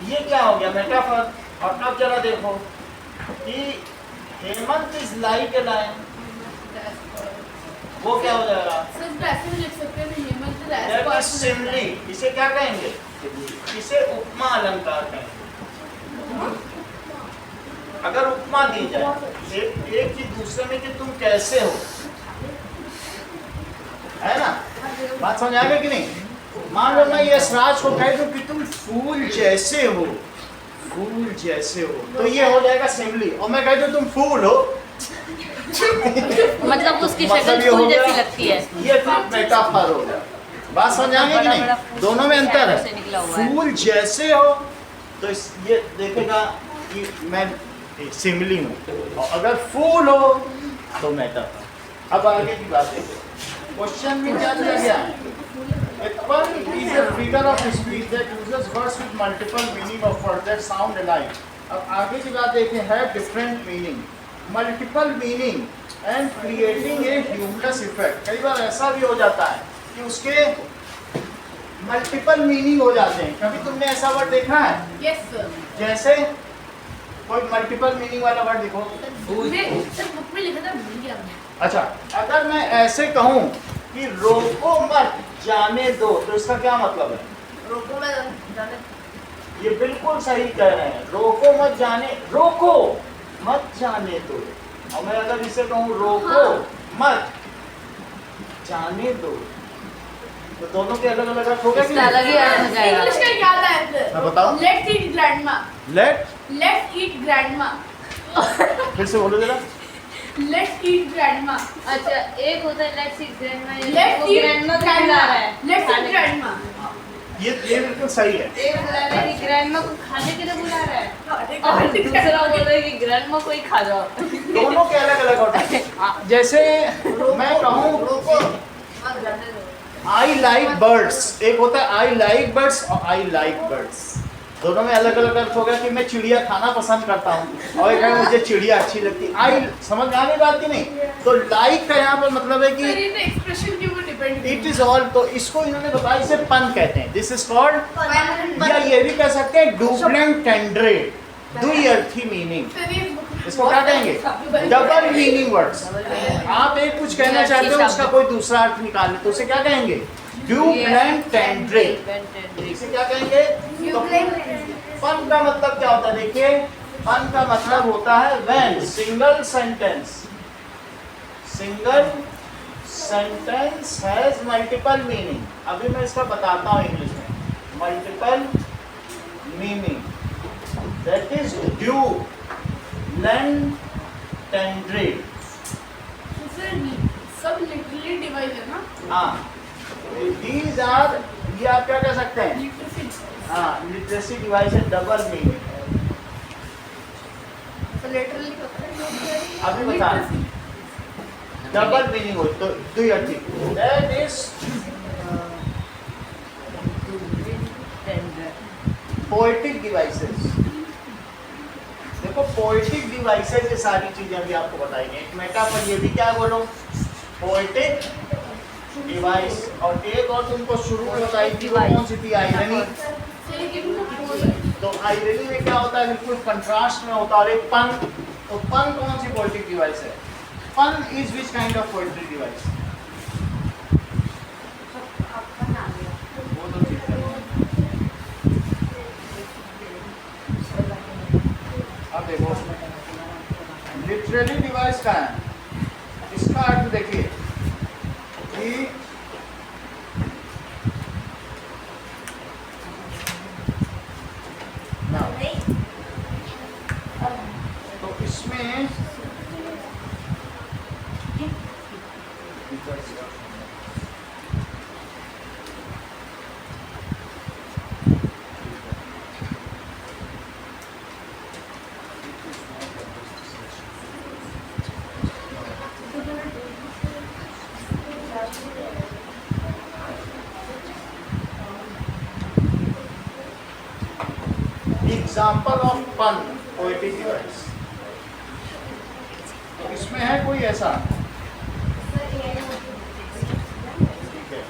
A: ये क्या हो गया, मेटाफर। और अब जरा देखो कि Hemant is like a lion, वो क्या हो जाएगा,
B: सिर्फ ऐसे भी लिख सकते हैं Hemant is as
A: That is
B: possible।
A: simile। इसे क्या कहेंगे, इसे उपमा अलंकार कहेंगे। अगर उपमा दी जाए एक चीज दूसरे में कि तुम कैसे हो, है ना, बात समझ आएगा कि नहीं। मान लो मैं यशराज को कह दूं कि तुम फूल जैसे हो, फूल जैसे हो, तो ये हो जाएगा सिमली। और मैं कह दूं तुम फूल हो,
H: मतलब उसकी
A: मतलब
H: शक्ल
A: ये हो
H: फूल
A: गया,
H: जैसी लगती है।
A: ये फिर मेटाफर हो गया। बात समझ आएगी कि नहीं, दोनों में अंतर
H: से निकला हुआ
A: है।
H: है।
A: फूल जैसे हो तो ये देखेगा कि मैं सिमली हूँ, और अगर फूल हो तो मेटाफर। अब आगे की बात देखो, क्वेश्चन में क्या दिया गया है? A pun is a figure of speech that uses words with multiple meaning of words that sound alike. अब आगे की बात देखें, है different meaning, multiple meaning and creating a humorous effect. कई बार ऐसा भी हो जाता है कि उसके मल्टीपल मीनिंग हो जाते हैं। कभी तुमने ऐसा वर्ड देखा है?
B: Yes sir.
A: जैसे कोई मल्टीपल मीनिंग वाला वर्ड दिखो।
B: सर बुक में लिखा था, भूल गया मैं।
A: अच्छा, अगर मैं ऐसे कहूँ कि रोको मत जाने दो, तो इसका क्या मतलब है?
B: रोको मैं जाने,
A: ये बिल्कुल सही कह रहे हैं, रोको मत जाने दो। और मैं अगर इसे कहूँ रोको मत जाने दो, तो दोनों के अलग अलग अर्थ हो गए कि
H: इसका अलग ही अर्थ हो जाएगा।
B: इंग्लिश का क्या था आंसर?
A: हाँ, बताओ।
B: Let's eat grandma.
A: Let
B: eat grandma.
A: फिर से बोलो जरा।
B: Let's eat grandma.
H: अच्छा, एक होता है let's eat grandma,
B: let's eat
H: grandma को बुला रहा है।
B: Let's eat grandma.
A: ये बिल्कुल सही है।
H: एक बुला रहा है कि ग्रैंडमा को खाने के लिए बुला रहा है,
B: और
H: और दूसरा बोल रहा है कि ग्रैंडमा को ही खा जाओ।
A: दोनों के अलग अलग होते हैं। जैसे मैं कहूँ रोको, आई लाइक बर्ड्स, एक होता है आई लाइक बर्ड्स और आई लाइक बर्ड्स, दोनों में अलग अलग अर्थ हो गया कि मैं चिड़िया खाना पसंद करता हूँ, और एक है मुझे चिड़िया अच्छी लगती है। आई समझ में आ गई बात की नहीं? तो लाइक का यहाँ पर मतलब है कि
B: एक्सप्रेशन के ऊपर डिपेंड।
A: इट इज ऑल, तो इसको इन्होंने बताया, इसे पन कहते हैं। दिस इज कॉल्ड, या ये भी कह सकते हैं डुप्लेंट टेंड्रे, द्विअर्थी मीनिंग। इसको क्या कहेंगे? Double meaning words. आप एक कुछ कहना चाहते हो, उसका कोई दूसरा अर्थ निकालने, तो उसे क्या कहेंगे? डुप्लेंट टेंड्रे। इसे क्या कहेंगे? तो पन का मतलब क्या होता है? देखिए, पन का मतलब होता है when single sentence has multiple meaning. अभी मैं इसका बताता हूँ इंग्लिश में। Multiple meaning, that is double entendre.
B: सब लिटरली डिवाइस है ना?
A: हाँ, these are, ये आप क्या कह सकते हैं? हाँ, लिटरेसी डिवाइस है, डबल मीनिंग।
B: तो लिटरली
A: अभी बता, डबल मीनिंग हो तो द्विअर्थी, दैट इज पोएटिक डिवाइसेस। देखो, पोएटिक डिवाइसेस, ये सारी चीजें भी आपको बताएंगे। एक मेटाफर, ये भी क्या बोलो? Poetic device. और एक और तुमको शुरू में बताई थी, वो कौन सी थी? आयरनी। तो आयरनी में क्या होता है? बिल्कुल कंट्रास्ट में होता है। और एक पन, तो पन कौन सी पोएटिक डिवाइस है? पन is which kind of poetry device? वो तो ठीक है। अब देखो, लिटरेरी डिवाइस का है, इसका अर्थ देखिए कि तो इसमें एग्जाम्पल ऑफ पन पोएटिक डिवाइस। तो इसमें है कोई ऐसा? ठीक है।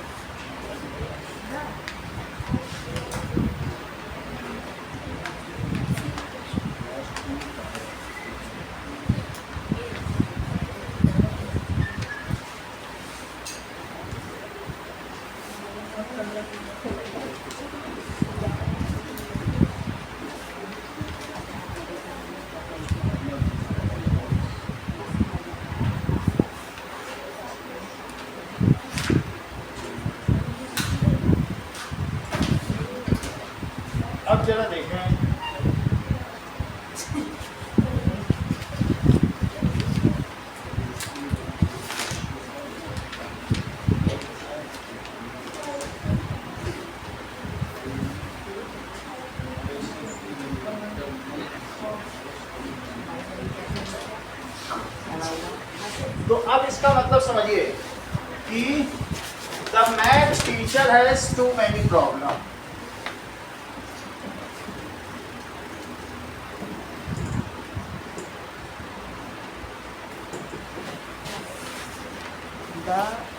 A: अब जरा देखें, तो अब इसका मतलब समझिए कि The math teacher has too many problems.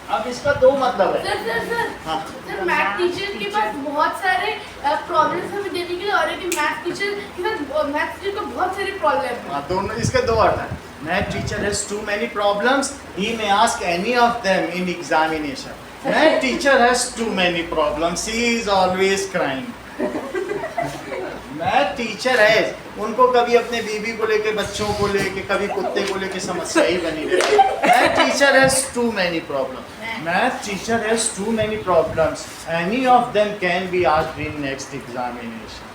A: अब इसका दो मतलब है।
B: सर
A: हाँ।
B: सर मैथ टीचर के पास बहुत सारे प्रॉब्लम्स हमें देने के लिए और एक मैथ टीचर के साथ मैथ टीचर को बहुत सारे प्रॉब्लम है।
A: हाँ, दोनों इसके दो अर्थ हैं। Math teacher has too many problems. He may ask any of them in examination. Math teacher has too many problems. He is always crying. Math teacher है, उनको कभी अपने बीवी को लेके, बच्चों को लेके, कभी कुत्ते को लेके समस्या ही बनी रहती है। Math teacher has too many problems. Math teacher has too many problems. Any of them can be asked in next examination.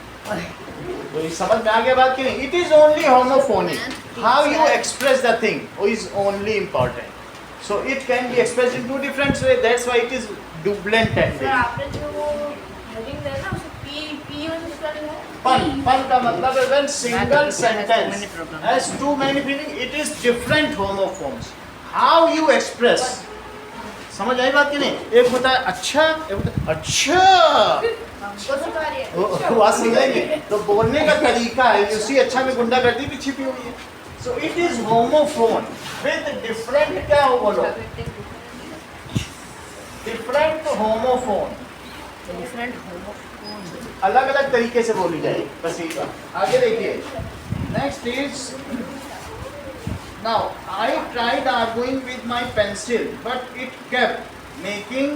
A: तो ये समझ में आ गया बात कि नहीं? It is only homophonic. How you express the thing is only important. So it can be expressed in two different ways. That's why it is doublet
B: sir
A: tense.
B: आपने जो हेडिंग दिया ना उसे पी वन निकालना है।
A: Pun का मतलब है when single sentence has too many meaning, it is different homophones. How you express. समझ आई बात कि नहीं? एक होता है अच्छा, एक होता है अच्छा।
B: हमको सिखा रही है।
A: वो बात समझेंगे तो बोलने का तरीका है, उसी अच्छा में गुंडागर्दी भी छिपी हुई है। So it is homophone with different, क्या हो बोलो, डिफरेंट होमोफोन, अलग अलग तरीके से बोली जाएगी, बस यही बात। आगे देखिए, next is now I tried arguing with my pencil but it kept making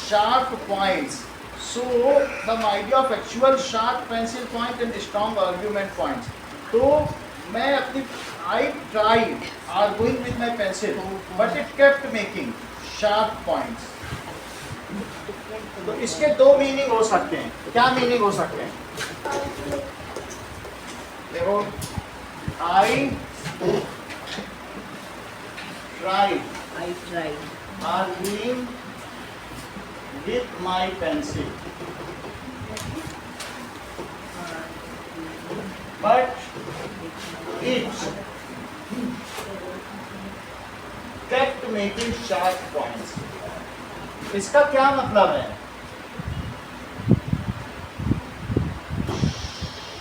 A: sharp points. So the idea of actual sharp pencil point and strong argument points. तो मैं अपनी I tried arguing with my pencil, but it kept making sharp points. तो इसके दो meaning हो सकते हैं. क्या मीनिंग हो सकते हैं? देखो, I tried arguing with my pencil, but it kept making sharp points. इसका क्या मतलब है?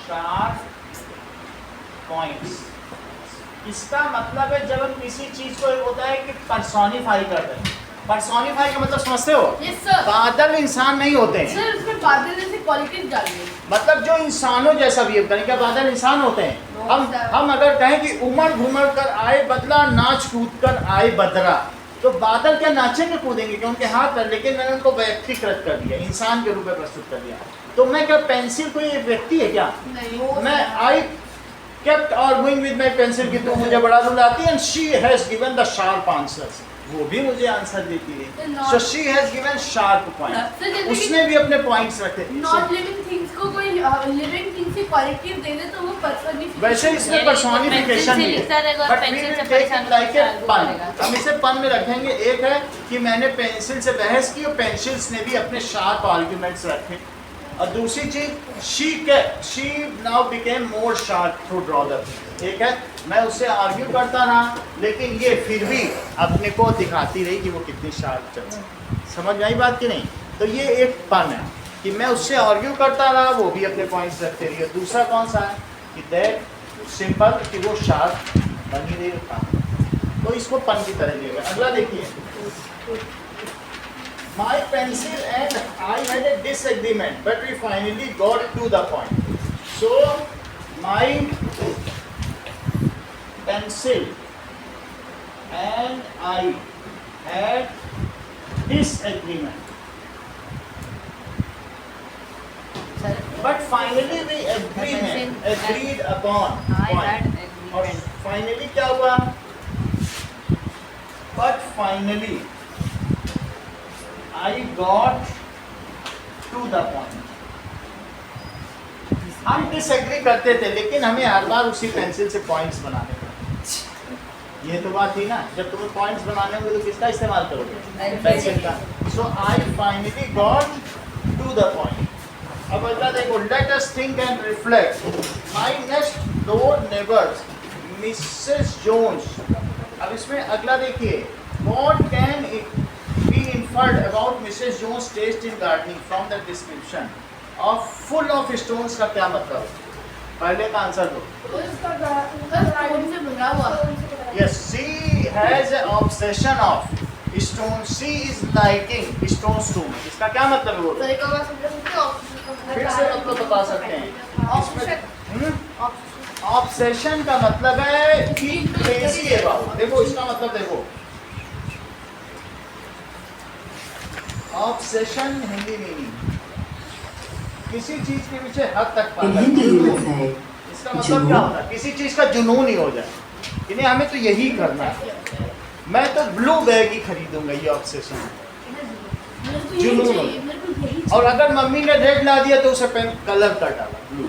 A: Sharp points. इसका मतलब है जब हम किसी चीज को, एक होता है कि पर्सोनिफाई करते हैं. पर्सोनिफाई का मतलब समझते हो?
B: Yes sir.
A: बादल इंसान नहीं होते हैं.
B: सर उसमें बादल जैसे क्वालिटीज डालिए।
A: मतलब जो इंसानों जैसा बिहेव करें, क्या बादल इंसान होते हैं? हम अगर कहें कि उमड़ घुमड़ कर आए बदला, नाच कूद कर आए बदरा, तो बादल क्या नाचेंगे कूदेंगे? क्योंकि हाथ है, लेकिन मैंने उनको व्यक्तिकृत कर दिया, इंसान के रूप में प्रस्तुत कर दिया. तो मैं क्या, पेंसिल कोई एक व्यक्ति है क्या?
B: नहीं।
A: मैं आई kept arguing with my pencil कि तू मुझे बड़ा बुलाती, and she has given the sharp answers. वो भी मुझे आंसर देती है. So she has given sharp points. उसने भी अपने पॉइंट्स रखे.
B: नॉन लिविंग थिंग्स को कोई लिविंग थिंग की क्वालिटी दे दे तो वो पर्सनिफिकेशन.
A: वैसे इसमें पर्सोनिफिकेशन
H: पेंसिल से लिखता रहेगा और पेंसिल से परेशान
A: लाइक ए
H: होता
A: पन.
H: रहेगा।
A: हम इसे पन में रखेंगे. एक है कि मैंने पेंसिल से बहस की और पेंसिल्स ने भी अपने शार्प आर्ग्यूमेंट्स रखे. और दूसरी चीज, she now became more sharp through draw the. एक है मैं उससे आर्ग्यू करता रहा, लेकिन ये फिर भी अपने को दिखाती रही कि वो कितनी शार्प चल रही है. समझ में आई बात कि नहीं? तो ये एक पन है कि मैं उससे आर्ग्यू करता रहा, वो भी अपने पॉइंट्स रखते रही. दूसरा कौन सा है कि दैट सिंपल, कि वो शार्प बनी रही था. तो इसको पन की तरह लिएगा. अगला देखिए, my pencil and I had a disagreement, but we finally got to the point. So my pencil and I had disagreement, but finally we agreed upon point. और finally क्या हुआ? But finally I got to the point. हम disagree करते थे, लेकिन हमें हर बार उसी pencil से पॉइंट्स बनाने थे. ये तो बात थी ना, जब तुम्हें पॉइंट्स बनाने होंगे तो किसका इस्तेमाल करोगे? पेंसिल का. So I finally got to the point. अब अगला देखो, let us think and reflect. My next door neighbours Mrs Jones. अब इसमें अगला देखिए, what can it be in inferred about Mrs. Jones' taste in gardening from the description of full of stones का क्या मतलब? पहले का आंसर दो.
B: स्टोन से भरा हुआ।
A: Yes, she has an obsession of stone. She is liking stones too. इसका क्या मतलब है वो?
B: सर एक बार समझ सकते हो?
A: फिर से मतलब बता सकते हैं. ऑब्सेशन का मतलब है कि क्रेजी है बाबू. देखो इसका मतलब देखो. ऑब्सेशन हिंदी मीनिंग किसी चीज के पीछे हद तक
G: In
A: पागल.
G: Hindi, you would say,
A: इसका मतलब क्या होता है? किसी चीज का जुनून ही हो जाए कि नहीं हमें तो यही करना है. मैं तो ब्लू बैग ही खरीदूंगा. ये ऑब्सेशन है. जुनून होता. और अगर मम्मी ने रेड ला दिया तो उसे पेन कलर कर डाला ब्लू.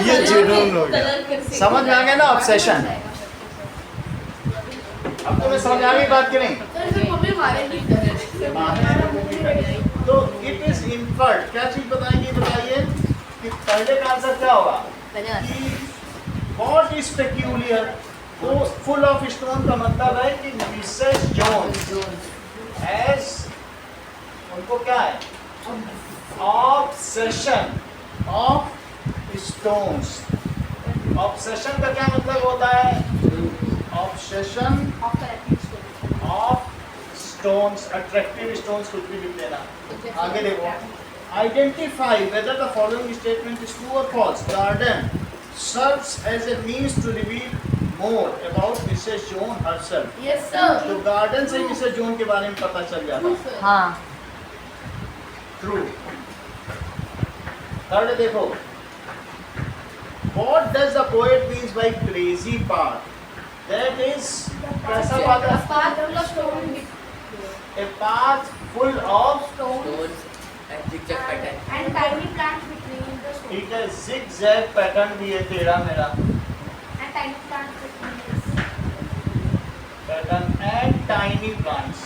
A: ये जुनून हो गया. समझ में आ गया ना ऑब्सेशन? अब तुम्हें समझ आ गई बात कि नहीं?
B: मम्मी मारेंगी।
A: तो इट इज इन्फर्ड. क्या चीज बताएंगे बताइए कि पहले का आंसर क्या होगा? What is peculiar. तो फुल ऑफ स्टोन का मतलब है कि मिसेस जोन्स हैज उनको क्या है? Obsession of stones. ऑब्सेशन का क्या मतलब होता है? Obsession of stones. Attractive stones कुछ भी लिख देना. आगे देखो. Identify whether the following statement is true और false. Garden serves as a means to reveal more about Mrs Jones herself.
B: Yes sir.
A: तो गार्डन से मिसेस जोन के बारे में पता चल जाता.
H: हाँ
A: ट्रू. थर्ड देखो. What does the poet means by crazy path? That is कैसा पाथ है? A path full of
D: Stones and zigzag pattern.
C: And tiny plants between the stones.
A: ठीक है. zigzag पैटर्न भी है तेरा मेरा.
C: And tiny plants between this.
A: Pattern and tiny plants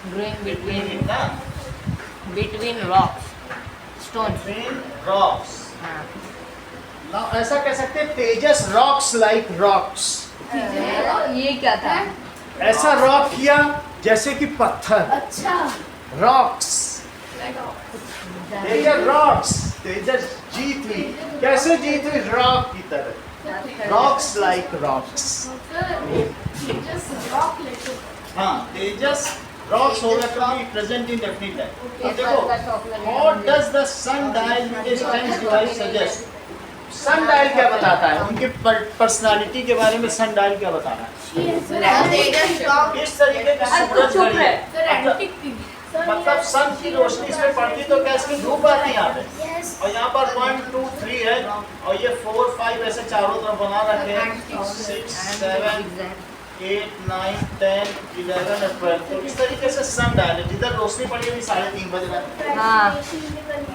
H: growing
A: between
H: between
A: it ना.
H: between rocks stones
A: Between rocks.
H: हाँ
A: Now ऐसा कह सकते हैं तेजस rocks like rocks.
H: ये क्या था
A: ऐसा रॉक किया जैसे कि पत्थर.
B: अच्छा।
A: रॉक्स. तेजस रॉक्स. तेजस जीत हुई. कैसे जीत हुई? रॉक की तरह. Rocks like rocks. हाँ तेजस रॉक्स हो गया क्योंकि प्रेजेंट इंडेफिनिट है. अब देखो. What does the sundial distance device suggest? Sundial क्या बताता है? उनके पर्सनालिटी के बारे में सनडायल क्या बताना है? इस तरीके का सूरज घड़ी है. मतलब सन की रोशनी इसमें पड़ती तो क्या इसकी धूप आती है यहाँ पे.
C: Yes.
A: और यहाँ पर 1 2 3 है और ये 4 5 ऐसे चारों तरफ बना रखे हैं. 6 7 8 9 10 11 और 12. तो इस तरीके से सन डायल है. जिधर रोशनी पड़ी अभी 3:30 बज रहा है.
H: हाँ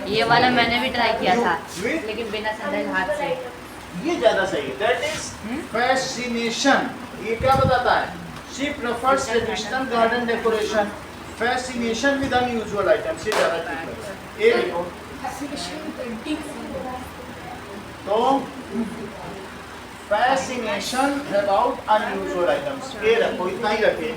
H: ये वाला मैंने भी ट्राई किया था
A: With-
H: लेकिन बिना सैंडल हाथ से
A: ये ज्यादा सही है. That is fascination. ये क्या बताता है? She prefers traditional garden decoration. Fascination with unusual items. ये ज्यादा ठीक है. ये देखो. तो फैसिनेशन अबाउट अनयूजुअल आइटम्स. ये रखो. इतना ही रखे.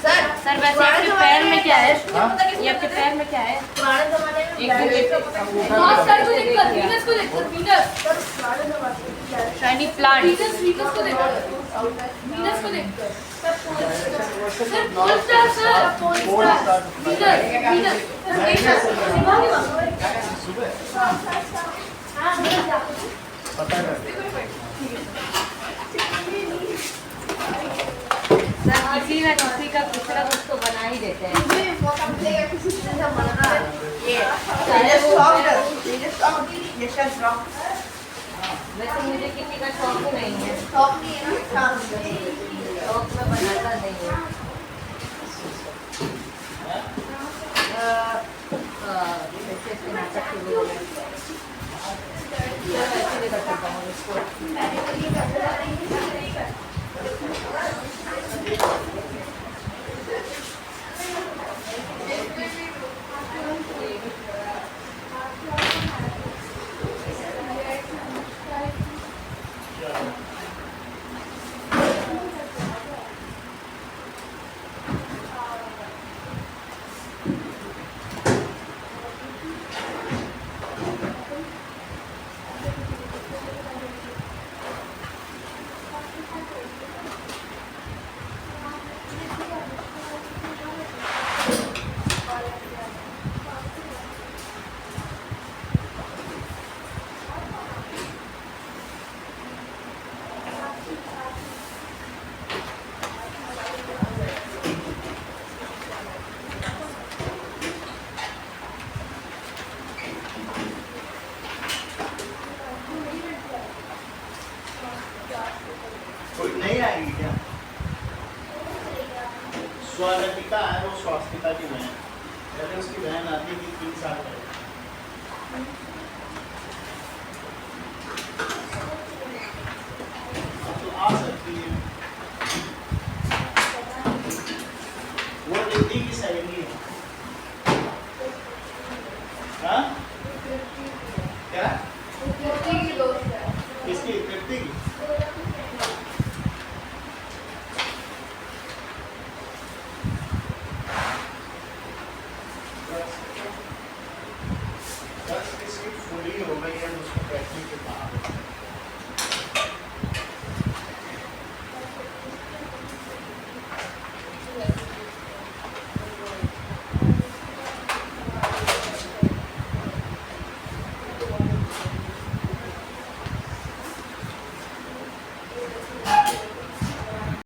H: सर वैसे आपके पैर में क्या है
A: हाँ?
H: ये आपके पैर में क्या है
B: पुराने जमाने में
H: एक
B: सर को देखकर वीनस को देखकर Venus
H: shiny plant
B: Venus Venus को देखकर वीनस को देखकर sir pole star sir pole star Venus Venus
A: सुबह
C: हाँ,
A: पता है.
H: सर किसी ना किसी का कुछ ना कुछ तो बना ही देते हैं वैसे मुझे किसी का शौक ही नहीं है शौक में बनाता नहीं है जैसे इसके नाटक के लोग हैं। वैसे भी कर सकता हूँ इसको
A: स्वास्तिका की बहन, पहले उसकी बहन आती थी 3 साल पहले। अब तो आ सकती है। वो रिद्धि की सहेली है। हाँ? क्या? किसकी? तृप्ति की? बस इसकी फुली हो गई है, उसको बैठने के बाद